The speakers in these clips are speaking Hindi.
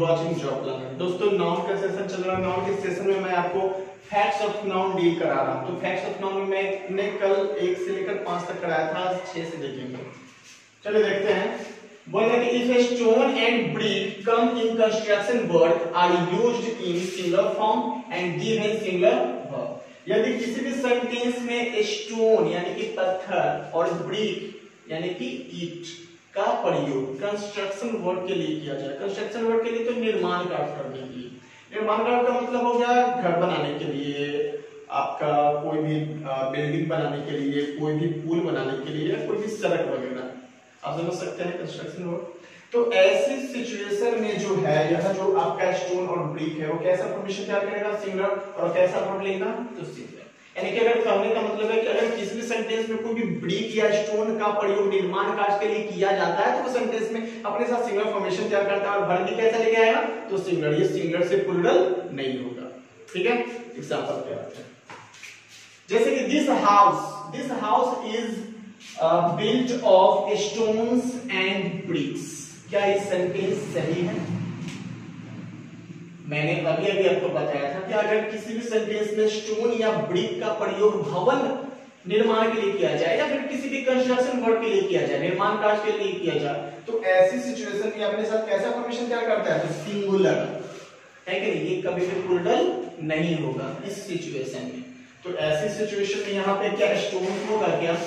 Watching job planner. दोस्तों नाउन का सेशन चल रहा है। नाउन के सेशन में मैं आपको फैक्ट्स ऑफ नाउन डील करा रहा हूं। तो फैक्ट्स ऑफ नाउन में मैंने कल 1 से लेकर 5 तक कराया था, आज 6 से देखेंगे। चलिए देखते हैं। बोला कि if a stone and brick come in construction word are used in singular form and give in singular verb. यदि किसी भी सेंटेंस में स्टोन यानी कि पत्थर और ब्रिक यानी कि ईंट का प्रयोग कंस्ट्रक्शन वर्ड के लिए किया जाए। कंस्ट्रक्शन वर्ड के लिए तो निर्माण कार्य करने के लिए। निर्माण कार्य का मतलब हो गया घर बनाने के लिए, आपका कोई भी बिल्डिंग बनाने के लिए, कोई भी पुल बनाने के लिए, कोई भी सड़क वगैरह, आप समझ सकते हैं कंस्ट्रक्शन वर्ड। तो ऐसी सिचुएशन में जो है यह जो आपका स्टोन और ब्रिक है वो कैसा फॉर्मेशन तैयार करेगा? सिंगुलर। और कैसा वर्ब लेगा? तो सिंगुलर। यानी कि अगर कहने का मतलब है कि अगर किसी भी सेंटेंस में कोई भी ब्रिक या स्टोन का प्रयोग निर्माण कार्य के लिए किया जाता है तो वो सेंटेंस में अपने साथ सिंगुलर फॉर्मेशन तैयार करता है और वर्ब भी कैसा लेके आएगा? तो सिंगुलर। ये सिंगुलर से प्लूरल नहीं होगा। ठीक है, एग्जांपल क्या है? जैसे कि this house is built of stones and bricks. क्या ये सेंटेंस सही है? मैंने अभी आपको बताया था कि अगर किसी भी सेंटेंस में स्टोन या ब्रिक का प्रयोग भवन निर्माण के लिए किया जाए या फिर किसी भी कंस्ट्रक्शन वर्क के लिए किया जाए, निर्माण कार्य के लिए किया जाए, तो ऐसी सिचुएशन में अपने साथ कैसा फॉर्मेशन तैयार करता है? तो सिंगुलर है कि नहीं? ये कभी भी प्लूरल नहीं होगा इस सिचुएशन में। तो ऐसी सिचुएशन में यहाँ पे क्या स्टोन होगा? क्या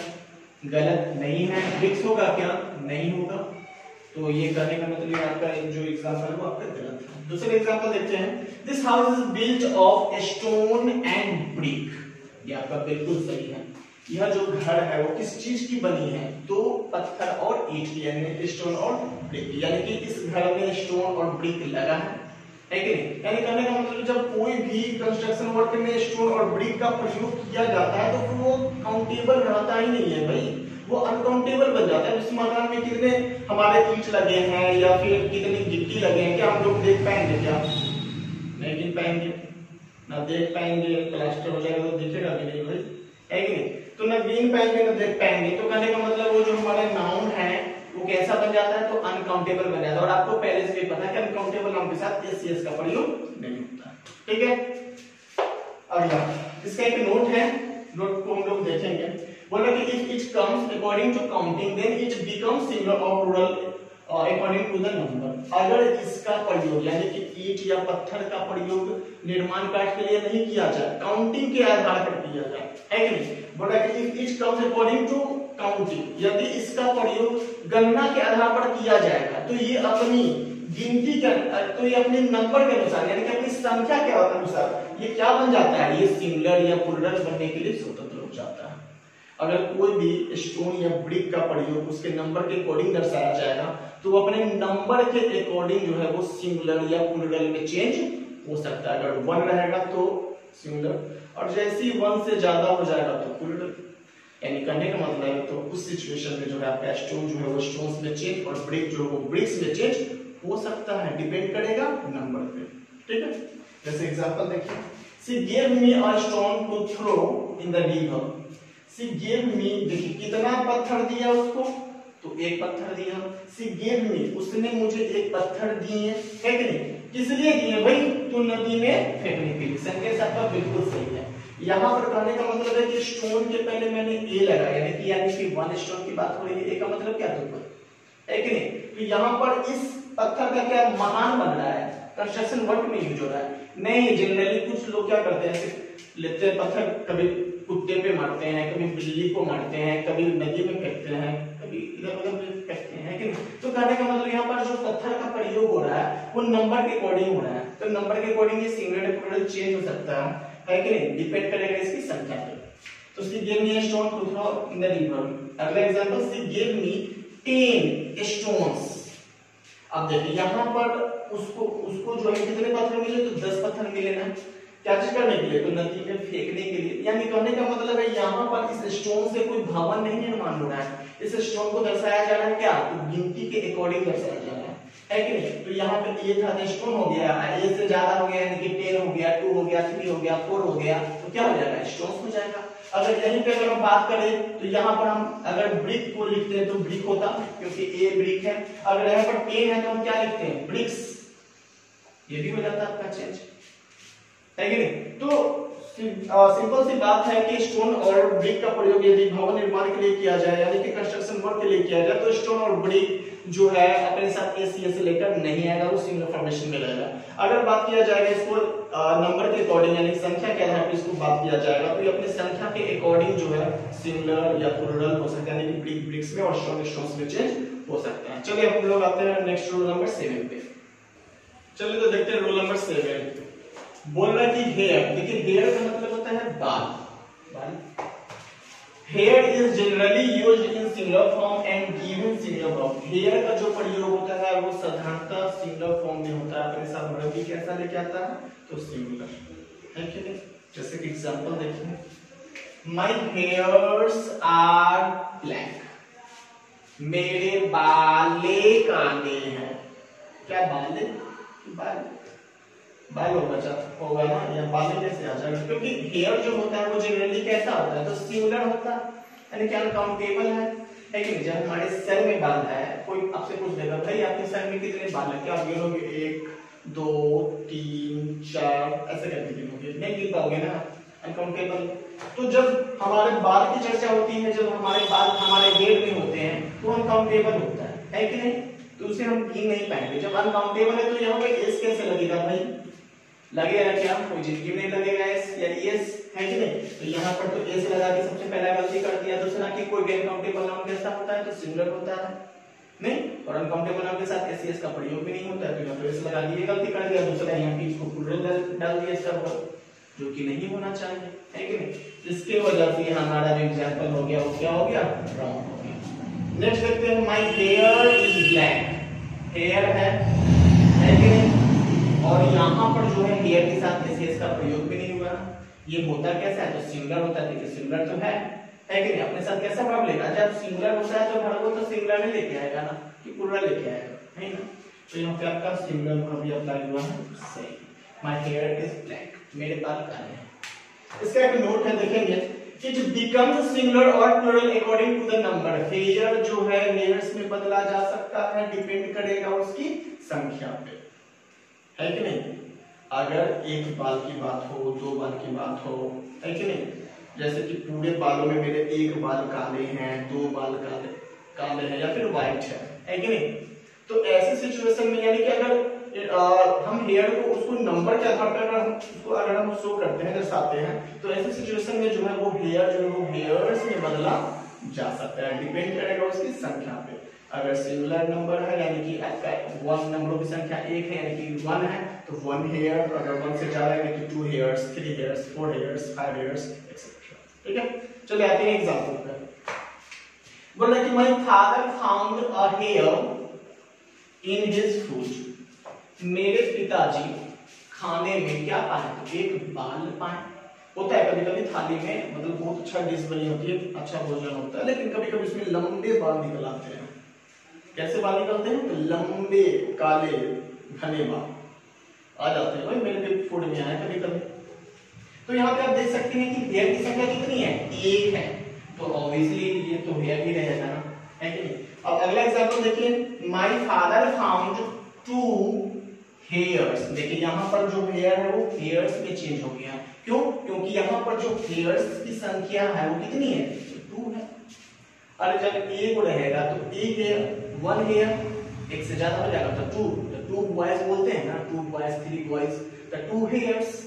गलत नहीं है। ब्रिक्स होगा? क्या नहीं होगा। तो ये करने का मतलब आपका जो एग्जांपल है वो आपका गलत है। दूसरा एग्जांपल देखते हैं। This house is built of stone and brick. ये आपका बिल्कुल सही है। यह जो घर है वो किस चीज की बनी है? तो पत्थर और ईंट की, यानी स्टोन और ब्रिक। यानी कि इस घर में स्टोन और ब्रिक लगा है कि नहीं? यानी कहने का मतलब जब कोई भी कंस्ट्रक्शन वर्क में स्टोन और ब्रिक का प्रयोग किया जाता है तो वो काउंटेबल रहता ही नहीं है भाई, वो अनकाउंटेबल बन जाता है। उस मकान में कितने हमारे ईंट लगे हैं या फिर कितनी गिट्टी लगे हैं, क्या हम लोग देख पाएंगे? क्या नहीं गिन पाएंगे, ना देख पाएंगे। प्लास्टर हो जाएगा तो दिखेगा कि नहीं भाई, है कि नहीं? तो ना गिन पाएंगे ना देख पाएंगे। तो कहने का मतलब वो जो हमारे नाउन है वो कैसा बन जाता है? तो अनकाउंटेबल बन जाता है। और आपको पहले से भी पता है कि अनकाउंटेबल नाउन के साथ एस का प्रयोग नहीं होता। ठीक है, अगला इसका एक नोट है, नोट को हम लोग देखेंगे। बोला कि if it comes according to counting then it becomes singular और plural according to the number. अगर इसका प्रयोग यानी कि ईंट या पत्थर का प्रयोग निर्माण कार्य के लिए नहीं किया जाए, काउंटिंग के आधार पर किया जाए, है कि नहीं? बोला कि if it comes according to counting, यदि इसका प्रयोग गणना के आधार पर किया जाएगा तो ये अपनी गिनती के, तो ये अपने नंबर के अनुसार यानी कि अपनी संख्या के अनुसार ये क्या बन जाता है? ये सिंगुलर या प्लूरल बनने के लिए स्वतंत्र हो जाता है। अगर कोई भी स्टोन या ब्रिक का प्रयोग उसके नंबर के अकॉर्डिंग दर्शाया जाएगा तो वो अपने नंबर के अकॉर्डिंग जो है वो सिंगुलर या प्लूरल में चेंज हो सकता है। अगर 1 रहेगा तो सिंगुलर और जैसे ही 1 से ज्यादा हो जाएगा तो प्लूरल। यानी कहने का मतलब है तो उस सिचुएशन में जो है आपका स्टोन जो है वो स्टोन्स में चेंज और ब्रिक जो है वो ब्रिक्स में चेंज हो सकता है, डिपेंड करेगा नंबर पे। ठीक है, जैसे एग्जांपल देखिए। She gave me a stone to throw in the river. She gave me, देखिए कितना पत्थर दिया उसको? तो एक पत्थर दिया। शी गेव मी, उसने मुझे एक पत्थर दिए, है कि नहीं? किस लिए दिए भाई? तो नदी में फेंकने के लिए। सेंटेंस आपका बिल्कुल सही है। यहाँ पर कहने का मतलब है कि स्टोन के पहले मैंने ए लगाया, यानी कि 1 स्टोन की बात हो रही है। ए का मतलब क्या है कि नहीं? तो यहाँ पर इस पत्थर का क्या महान बन रहा है, कंस्ट्रक्शन वर्क में यूज हो रहा है। नहीं, जनरली कुछ लोग क्या करते हैं, लेते हैं पत्थर, कभी कुत्ते पे मारते हैं, कभी बिल्ली को मारते हैं, कभी नदी में फेंकते हैं, कभी इधर उधर फेंकते हैं कि नहीं? तो कहने का मतलब यहाँ पर जो पत्थर का प्रयोग हो रहा है वो नंबर के अकॉर्डिंग हो रहा है। तो नंबर के अकॉर्डिंग ये सिंगुलर प्लूरल चेंज हो सकता है कि नहीं? डिपेंड करेगा इसकी संख्या पे। तो she gave me a stone to throw in the river. अगला example, she gave me 10 stones. अब देखिए यहाँ पर उसको जो है कितने पत्थर मिले? तो 10 पत्थर मिले ना। क्या चीज करने के लिए? तो नदी में फेंकने के लिए। यानी कहने का मतलब है यहाँ पर इस स्टोन से कोई भवन नहीं निर्माण हो रहा है, इस स्टोन को दर्शाया जा रहा है क्या? तो गिनती के अकॉर्डिंग दर्शाया जा रहा है कि नहीं? तो यहाँ पे ए था तो स्टोन हो गया, ए से ज्यादा हो गया यानी कि 10 हो गया, 2 हो गया, 3 हो गया, 4 हो गया, तो क्या हो जाएगा? स्टोन हो जाएगा। अगर यहीं पे अगर हम बात करें तो यहाँ पर हम अगर ब्रिक को लिखते हैं तो ब्रिक होता, क्योंकि ए ब्रिक है। अगर यहाँ पर पेन है तो हम क्या लिखते हैं? ब्रिक्स, ये भी हो जाता है आपका चेंज, है कि नहीं। तो सिंपल सी बात है कि स्टोन और ब्रिक का प्रयोग यदि भवन निर्माण के लिए किया जाए, यानी कि कंस्ट्रक्शन वर्क के लिए किया जाए, तो स्टोन और ब्रिक जो है अपने साथ एसीएस लेकर नहीं आएगा, वो सिंगुलर फॉर्मेशन में रहेगा। अगर बात किया जाएगा इसको नंबर के अकॉर्डिंग, यानी संख्या के आधार पर इसको बात किया जाएगा, तो ये अपनी संख्या के अकॉर्डिंग जो है सिंगुलर या प्लूरल हो सकता है, यानी कि ब्रिक ब्रिक्स में और स्टोन स्टोन्स में चेंज हो सकता है। चलिए हम लोग आते हैं नेक्स्ट रूल नंबर 7 पे। चलिए तो देखते हैं रूल नंबर 7। बोल रहा है कि हेयर, देखिए हेयर का मतलब होता है बाल। Hair is generally used in singular form and given singular form. Hair का जो प्रयोग होता है वो साधारणतः सिंगुलर फॉर्म में होता है, अपने साथ वर्ब भी कैसा लेके आता है, तो सिंगुलर, है कि नहीं। जैसे कि एग्जांपल देखिए, माय हेयर्स आर ब्लैक, मेरे बाले काले हैं। क्या बाले, बाल होगा ना, या बाले कैसे आ जाएगा, क्योंकि हेयर जो होता है वो जनरली कैसा होता है, तो सिंगुलर होता है, यानी कि अनकाउंटेबल है कि नहीं। जब हमारे सर में बाल है, कोई आपसे पूछ देगा भाई आपके सर में कितने बाल है, क्या आप गिनोगे 1 2 3 4 ऐसे करके गिनोगे, नहीं गिन पाओगे ना, अनकाउंटेबल। तो जब हमारे बाल की चर्चा होती है, जब हमारे बाल हमारे हेड में होते हैं, तो अनकाउंटेबल होता है कि नहीं, तो उसे हम गिन नहीं पाएंगे। जब अनकाउंटेबल है तो यहाँ पे एस कैसे लगेगा भाई, लगेगा क्या, कोई जिंदगी में नहीं लगेगा एस, यानी एस, है कि नहीं। तो यहाँ पर तो एस लगा के सबसे पहला गलती कर दिया। दूसरा कि कोई भी अनकाउंटेबल नाउन कैसा होता है, तो सिंगुलर होता है नहीं, और अनकाउंटेबल नाउन के साथ एस का प्रयोग भी नहीं होता है, तो यहाँ पे एस लगा दिए, गलती कर दिया। दूसरा यहाँ पे इसको प्लूरल डाल दिया इसका वर्ब, जो कि नहीं होना चाहिए, है कि नहीं। इसके वजह से हमारा जो एग्जांपल हो गया वो क्या हो गया, रॉन्ग हो गया। नेक्स्ट देखते हैं, my hair is black, hair है कि नहीं, और यहाँ पर जो है हेयर के साथ एस का प्रयोग भी नहीं हुआ। ये होता कैसा है, तो सिंगुलर होता है, देखिए सिंगुलर तो है कि नहीं, अपने साथ कैसा वर्ब लेगा, जब सिंगुलर होता है तो वर्ब को तो सिंगुलर में लेके आएगा ना, कि प्लूरल लेके आएगा, है ना। तो यहाँ पे आपका सिंगुलर वर्ब भी अप्लाई हुआ है, सही। माय हेयर इज ब्लैक, मेरे बाल काले हैं। इसका एक नोट है, देखेंगे, इट बिकम्स सिंगुलर और plural according to the number. Hair जो है हेयर्स में बदला जा सकता है, डिपेंड करेगा उसकी संख्या पे, है कि नहीं। अगर एक बाल की बात हो, 2 बाल की बात हो, है कि नहीं, जैसे कि पूरे बालों में मेरे 1 बाल काले हैं, 2 बाल काले हैं, या फिर व्हाइट है कि नहीं। तो ऐसे सिचुएशन में यानी कि अगर हम हेयर को उसको नंबर के आधार पर अगर हम शो करते हैं, दर्शाते हैं, तो ऐसे सिचुएशन में जो है वो हेयर जो है वो हेयर्स में बदला जा सकता है, डिपेंड करेगा उसकी संख्या पे। अगर सिंगुलर नंबर है, यानी कि आपका 1 नंबरों की संख्या 1 है, यानी कि 1 है, तो 1 हेयर। अगर 1 से ज्यादा है तो 2 hairs, 3 hairs, 4 hairs, 5 hairs etcetera, ठीक है। चलिए आते हैं एग्जांपल पे। बोल रहा है कि my father found a here in his food, मेरे पिताजी खाने में क्या पाए, तो एक बाल पाए। होता है कभी कभी थाली में, मतलब बहुत अच्छा डिश बनी होती है, अच्छा भोजन होता है, लेकिन कभी कभी उसमें लंबे बाल निकल आते हैं। कैसे बाल निकलते हैं, तो लंबे काले घने बाल आ जाते हैं, भाई मेरे भी फूड में आया कभी कभी। तो यहाँ पे आप देख सकते हैं कि हेयर की संख्या कितनी है, 1 है, तो ऑब्वियसली ये तो हेयर ही रहेगा ना, है कि नहीं। अब अगला एग्जांपल देखिए, माय फादर फाउंड 2 हेयर्स। देखिए यहाँ पर जो हेयर है वो हेयर्स में चेंज हो गया, क्यों, क्योंकि यहाँ पर जो हेयर्स की संख्या है वो कितनी है, 2 है। और जब 1 रहेगा तो 1 हेयर, 1 हेयर, 1 से ज्यादा हो जाएगा तो 2 बॉयज बोलते हैं ना, 2 बॉयज 3 बॉयज, तो 2 हेयर्स।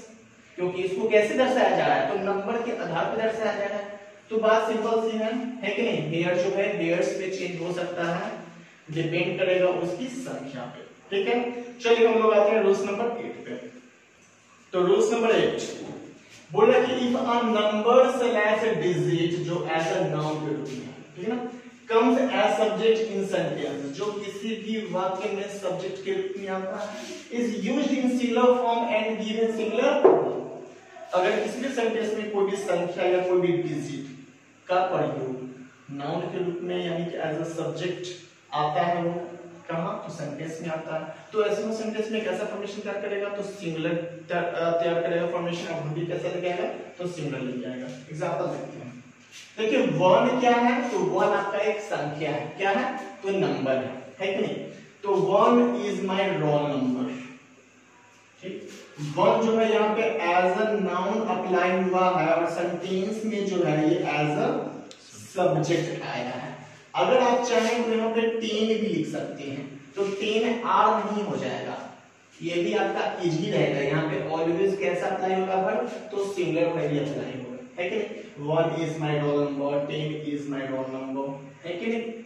क्योंकि इसको कैसे दर्शाया जा रहा है, तो नंबर के आधार पर दर्शाया जा रहा है। तो बात सिंपल सी है कि नहीं, हेयर जो है हेयर्स पे चेंज हो सकता है, डिपेंड करेगा उसकी संख्या पे, ठीक है। चलिए हम लोग आते हैं रूल्स नंबर 8 पे। तो रूल्स नंबर 8 बोल रहा है कि if a number slash digit जो एज अ नाउन के रूप में, ठीक है ना, comes as subject in sentence, जो किसी भी वाक्य में सब्जेक्ट के रूप में आता है, is used in singular form and given singular form। अगर किसी भी सेंटेंस में कोई भी संख्या या कोई भी डिजिट का प्रयोग नाउन के रूप में यानी कि एज अ सब्जेक्ट आता है, वो कहाँ, तो सेंटेंस में आता है। तो ऐसे में सेंटेंस में कैसा फॉर्मेशन तैयार करेगा, तो सिंगुलर तैयार करेगा फॉर्मेशन। अब भी कैसा लेके आएगा, तो सिंगुलर लेके आएगा। एग्जांपल देखते हैं, देखिए 1 क्या है, तो 1 आपका एक संख्या है, क्या है, तो नंबर है कि नहीं। तो 1 इज माय रोल नंबर, ठीक, वन जो है यहाँ पे एज अ नाउन अप्लाई हुआ है और सेंटेंस में जो है ये एज अ सब्जेक्ट आया है। अगर आप चाहें तो यहाँ पे 10 भी लिख सकते हैं, तो 10 आर नहीं हो जाएगा, ये भी आपका इजी रहेगा। यहाँ पे ऑलवेज कैसा अप्लाई होगा वर्ब, तो सिंगुलर वर्ब ही अप्लाई होगा, है कि नहीं। 1 is my roll number, 10 is my roll number, है कि नहीं।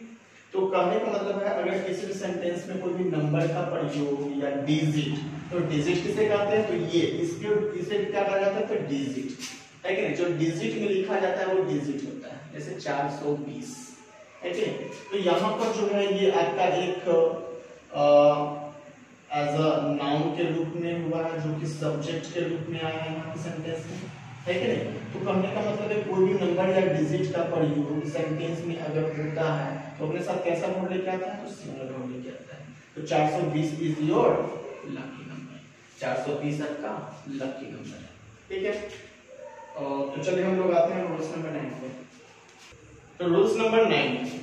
तो कहने का मतलब है अगर किसी भी सेंटेंस में कोई भी नंबर का प्रयोग या डिजिट, तो डिजिट किसे कहते हैं, तो ये इसे क्या कहा जाता है, तो डिजिट, है कि नहीं। जो डिजिट में लिखा जाता है वो डिजिट होता है, जैसे 420, है कि नहीं। तो यहाँ पर जो है ये आपका एक एज अ नाउन के रूप में हुआ है, जो कि सब्जेक्ट के रूप में आया है यहाँ के सेंटेंस में, है कि नहीं। तो कहने का मतलब है कोई भी नंबर या डिजिट का प्रयोग सेंटेंस में अगर होता है तो अपने साथ कैसा वर्ड लेके आता है, तो सिंगुलर वर्ड लेके आता है। तो 420 इज योर लकी नंबर, 420 आपका लकी नंबर है, ठीक है। तो चलिए हम लोग आते हैं रूल्स नंबर 9 पे। तो रूल्स नंबर 9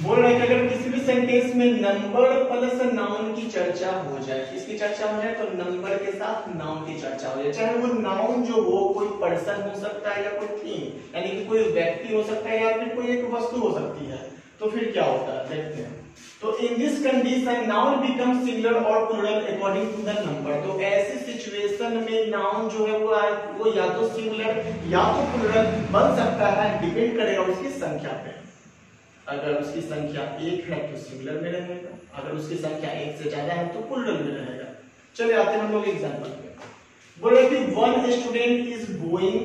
बोल रहे हैं कि अगर किसी भी सेंटेंस में नंबर प्लस नाउन की चर्चा हो जाए, किसकी चर्चा हो जाए, तो नंबर के साथ नाउन की चर्चा हो जाए, चाहे वो नाउन जो हो कोई पर्सन हो सकता है या कोई थिंग, यानी कि कोई व्यक्ति हो सकता है या फिर कोई एक वस्तु हो सकती है, तो फिर क्या होता है देखते हैं। तो in this condition noun become singular और plural according to the number. तो ऐसी सिचुएशन में नाउन जो है वो या तो सिंगुलर या तो प्लूरल बन सकता है, डिपेंड करेगा उसकी संख्या पे। अगर उसकी संख्या 1 है तो सिंगुलर में रहेगा, अगर उसकी संख्या 1 से ज्यादा है तो प्लूरल में रहेगा। चलिए आते हैं हम लोग एग्जांपल पे। बोल रहे कि 1 student is going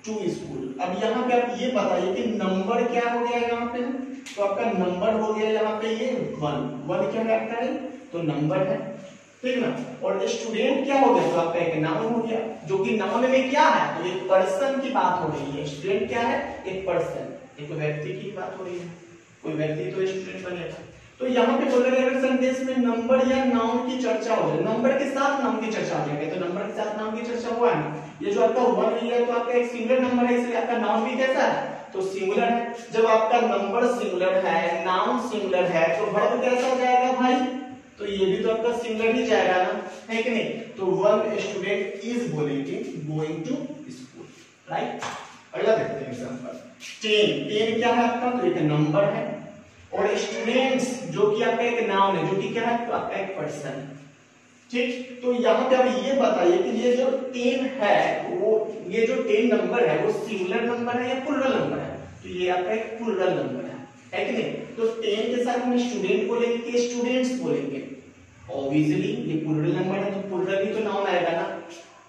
to school. अब यहाँ पे आप ये बताइए कि नंबर क्या हो गया यहाँ पे, तो आपका नंबर हो गया यहाँ पे ये 1 क्या लगता है, तो नंबर है, ठीक ना। और स्टूडेंट क्या हो गया, तो आपका एक नाउन हो गया, जो कि नाउन में क्या है, तो एक पर्सन की बात हो रही है। स्टूडेंट क्या है, एक पर्सन, एक व्यक्ति की बात हो रही है, कोई व्यक्ति तो स्टूडेंट बनेगा। तो यहाँ पे बोल रहे हैं अगर सेंटेंस में नंबर या नाउन की चर्चा हो जाए, नंबर के साथ नाउन की चर्चा हो जाएगी, तो नंबर के साथ नाउन की चर्चा हुआ है। ये जो आपका 1 है तो आपका एक सिंगुलर नंबर है, इसलिए आपका नाउन भी कैसा है, तो सिंगुलर है। जब आपका नंबर सिंगुलर है, नाउन सिंगुलर है, तो वर्ब कैसा जाएगा भाई, तो ये भी तो आपका सिंगुलर ही जाएगा ना, है कि नहीं। तो 1 स्टूडेंट इज बोलेंगे गोइंग टू स्कूल, राइट। अगला देखते हैं एग्जांपल 10 क्या है आपका, तो एक नंबर है, और स्टूडेंट्स जो कि आपका एक नाउन है, जो कि क्या है, तो आपका एक पर्सन, ठीक। तो यहाँ पे आप ये बताइए कि ये जो 10 है वो, ये जो 10 नंबर है वो सिंगुलर नंबर है या प्लूरल नंबर है, तो ये आपका एक प्लूरल नंबर है कि नहीं। तो 10 के साथ हम स्टूडेंट बोलेंगे कि स्टूडेंट्स बोलेंगे, ऑब्वियसली ये प्लूरल नंबर है तो प्लूरल ही तो नाउन आएगा ना,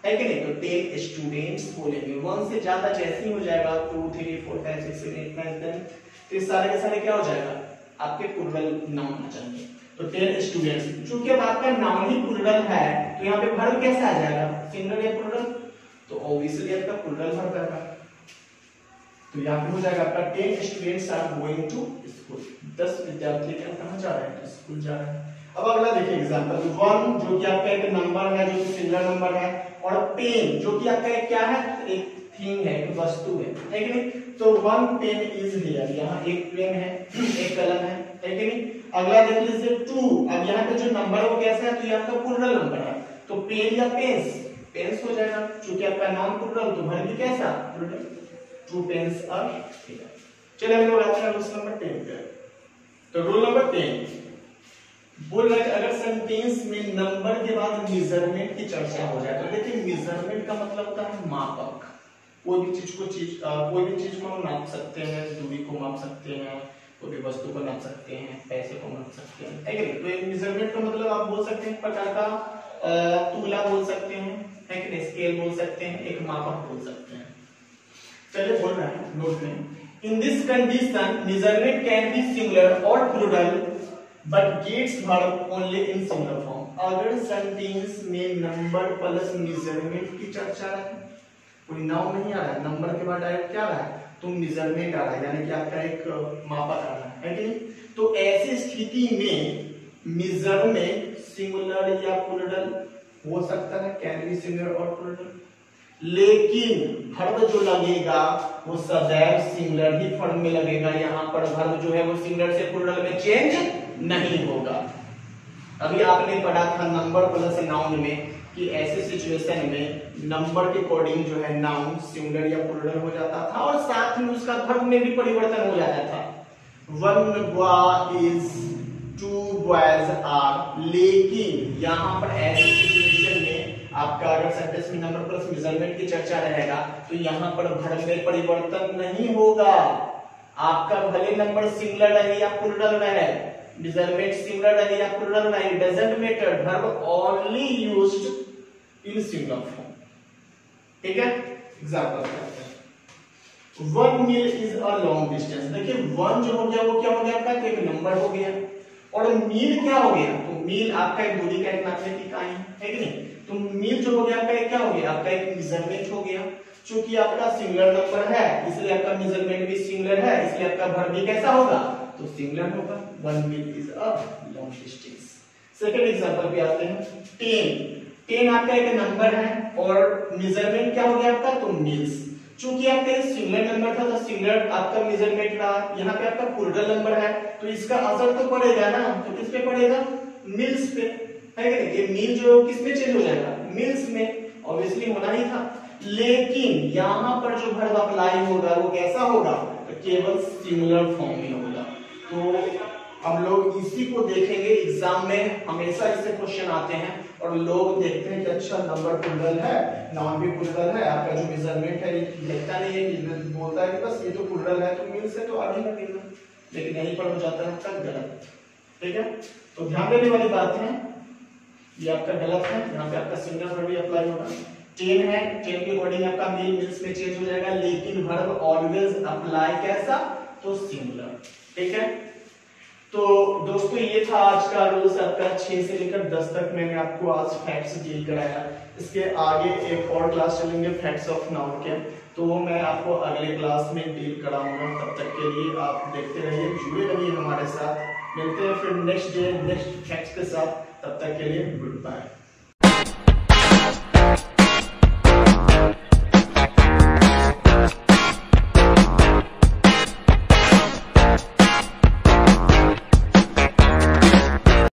है कि नहीं। तो 10 स्टूडेंट्स बोलेंगे, 1 से ज्यादा जैसे ही हो जाएगा 2 3 4 5 6 7 8 9 10, तो ये सारे के सारे क्या हो जाएगा, आपके प्लूरल नाउन आ जाएंगे। तो 10 स्टूडेंट्स, चूंकि अब आपका नाउन ही प्लूरल है तो यहाँ पे वर्ब कैसा आ जाएगा, सिंगुलर या प्लूरल, तो ऑब्वियसली आपका प्लूरल वर्ब आएगा। तो यहाँ पे हो जाएगा आपका 10 students are going to school, 10 विद्यार्थी कहाँ जा रहे हैं, तो स्कूल जा रहे हैं। अब अगला देखिए एग्जांपल 1 जो कि आपका एक नंबर है, जो कि सिंगुलर नंबर है, और पेन जो कि आपका एक क्या है, एक थिंग है, एक वस्तु है कि नहीं। तो 1 पेन इज हियर, यहाँ एक पेन है, एक कलम है कि नहीं। अगला देख लीजिए 2, अब यहाँ पे जो नंबर है वो कैसा है, तो ये आपका प्लूरल नंबर है, तो पेन या पेन्स, पेन्स हो जाएगा, क्योंकि आपका नाउन प्लूरल तो वर्ब भी कैसा प्लूरल, 2 पेन्स आर हियर। चलिए हम लोग आते हैं रूल नंबर 10 पे। तो रूल नंबर 10 बोल रहा है अगर सेंटेंस में नंबर के बाद मेजरमेंट की चर्चा हो जाए, तो देखिए मेजरमेंट का मतलब होता है मापक, कोई भी चीज को हम नाप सकते हैं, दूरी को माप सकते हैं, कोई भी वस्तु को नाप सकते हैं, पैसे को नाप सकते हैं, है कि नहीं। तो मेजरमेंट का मतलब आप बोल सकते हैं प्रकार का तूला बोल सकते हैं, है कि नहीं, स्केल बोल सकते हैं, एक मापक बोल सकते हैं। चलिए बोल रहे हैं नोट में, in this condition measurement can be singular और plural but gets verb only in singular form. अगर सेंटेंस में नंबर प्लस मेजरमेंट की चर्चा है, कोई नाउन नहीं आ रहा है, नंबर के बाद डायरेक्ट क्या आ रहा है, तो मेजरमेंट आ रहा है, यानी कि आपका एक मापक आ रहा है कि नहीं। तो ऐसी स्थिति में मेजरमेंट सिंगुलर या प्लूरल हो सकता है, कैन बी सिंगुलर और प्लूरल, लेकिन वर्ब जो लगेगा वो सदैव सिंगुलर ही फॉर्म में लगेगा। यहाँ पर वर्ब जो है वो सिंगुलर से प्लूरल में चेंज नहीं होगा। अभी आपने पढ़ा था नंबर प्लस नाउन में कि ऐसे सिचुएशन में नंबर के अकॉर्डिंग जो है नाउन सिंगुलर या प्लूरल हो जाता था और साथ में उसका वर्ब में भी परिवर्तन हो जाता था। One boy is, two boys are. लेकिन यहाँ पर ऐसे सिचुएशन में आपका अगर सेंटेंस में नंबर प्लस मेजरमेंट की चर्चा रहेगा तो यहाँ पर वर्ब में परिवर्तन नहीं होगा। आपका भले नंबर सिंगुलर रहे या प्लूरल रहे, मेजरमेंट सिंगुलर रहे या प्लूरल रहे, doesn't matter, verb only used in singular form. ठीक है, एग्जांपल करते हैं। One mile is a long distance. देखिए वन जो हो गया वो क्या हो गया आपका, एक नंबर हो गया, और मील क्या हो गया, तो मील आपका एक दूरी का एक नापने की इकाई है कि नहीं। तो मील जो हो गया आपका क्या हो गया, आपका एक मेजरमेंट हो गया। चूंकि आपका सिंगुलर नंबर है इसलिए आपका मेजरमेंट भी सिंगुलर है, इसलिए आपका वर्ब भी कैसा होगा, तो सिंगुलर होगा। One mile is a long distance. Second example पे आते हैं। 10 आपका एक नंबर है और मेजरमेंट क्या हो गया आपका, तो मील्स। चूंकि आपका ये सिंगुलर नंबर था तो सिंगुलर आपका मेजरमेंट रहा, यहाँ पे आपका प्लूरल नंबर है तो इसका असर तो पड़ेगा ना, तो किस पे पड़ेगा, मिल्स पे, है कि नहीं। ये मील जो किस में चेंज हो जाएगा, मिल्स में, ऑब्वियसली होना ही था। लेकिन यहाँ पर जो वर्ब अप्लाई होगा वो कैसा होगा, तो केवल सिंगुलर फॉर्म में होगा। तो हम लोग इसी को देखेंगे एग्जाम में, हमेशा इससे क्वेश्चन आते हैं और लोग देखते हैं कि अच्छा नंबर प्लूरल है, नाउन भी प्लूरल है, आपका जो मेजरमेंट है देखता नहीं है कि बोलता है कि बस ये तो प्लूरल है तो मील्स है तो आगे लगेगा, लेकिन यहीं पर हो जाता है आपका गलत। ठीक है, तो ध्यान देने वाली बात है, ये आपका गलत है, यहाँ पे आपका सिंगुलर वर्ब भी अप्लाई होगा। 10 है, 10 के अकॉर्डिंग आपका मील मिल्स में चेंज हो जाएगा, लेकिन वर्ब ऑलवेज अप्लाई कैसा, तो सिंगुलर। ठीक है, तो दोस्तों ये था आज का रूल्स आपका 6 से लेकर 10 तक मैंने आपको आज फैक्ट्स डील कराया। इसके आगे एक और क्लास चलेंगे फैक्ट्स ऑफ नाउन के, तो वो मैं आपको अगले क्लास में डील कराऊंगा। तब तक के लिए आप देखते रहिए, जुड़े रहिए हमारे साथ। मिलते हैं फिर नेक्स्ट डे नेक्स्ट फैक्ट्स के साथ, तब तक के लिए गुड बाय।